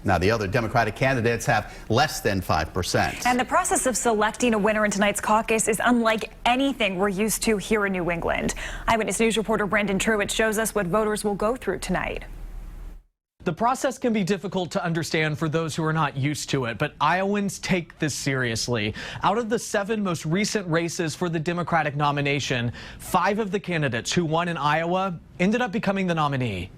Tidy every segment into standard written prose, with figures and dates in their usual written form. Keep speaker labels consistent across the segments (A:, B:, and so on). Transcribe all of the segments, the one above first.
A: Now, the other Democratic candidates have less than 5%.
B: And the process of selecting a winner in tonight's caucus is unlike anything we're used to here in New England. Eyewitness News reporter Brendan Truitt shows us what voters will go through tonight.
C: The process can be difficult to understand for those who are not used to it, but Iowans take this seriously. Out of the 7 most recent races for the Democratic nomination, 5 of the candidates who won in Iowa ended up becoming the nominee.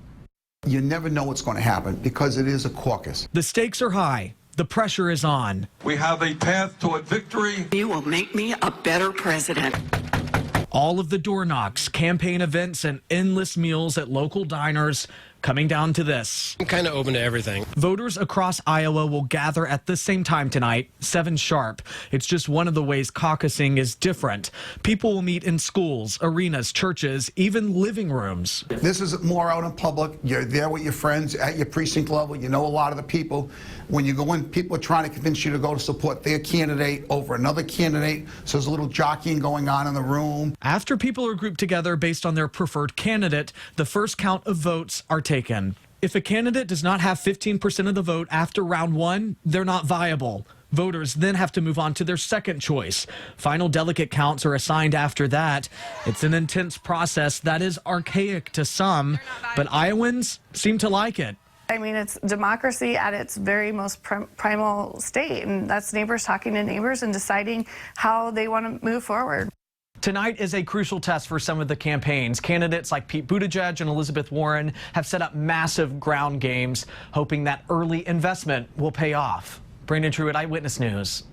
D: You never know what's going to happen because it is a caucus.
C: The stakes are high. The pressure is on.
E: We have a path toward victory.
F: You will make me a better president.
C: All of the door knocks, campaign events, and endless meals at local diners coming down to this.
G: I'm kind of open to everything.
C: Voters across Iowa will gather at the same time tonight, 7 sharp. It's just one of the ways caucusing is different. People will meet in schools, arenas, churches, even living rooms.
D: This is more out in public. You're there with your friends at your precinct level. You know a lot of the people. When you go in, people are trying to convince you to go to support their candidate over another candidate. So there's a little jockeying going on in the room.
C: After people are grouped together based on their preferred candidate, the first count of votes are taken. If a candidate does not have 15% of the vote after round 1, they're not viable. Voters then have to move on to their second choice. Final delegate counts are assigned after that. It's an intense process that is archaic to some, but Iowans seem to like it.
H: I mean, it's democracy at its very most primal state, and that's neighbors talking to neighbors and deciding how they want to move forward.
C: Tonight is a crucial test for some of the campaigns. Candidates like Pete Buttigieg and Elizabeth Warren have set up massive ground games, hoping that early investment will pay off. Brendan Truitt, Eyewitness News.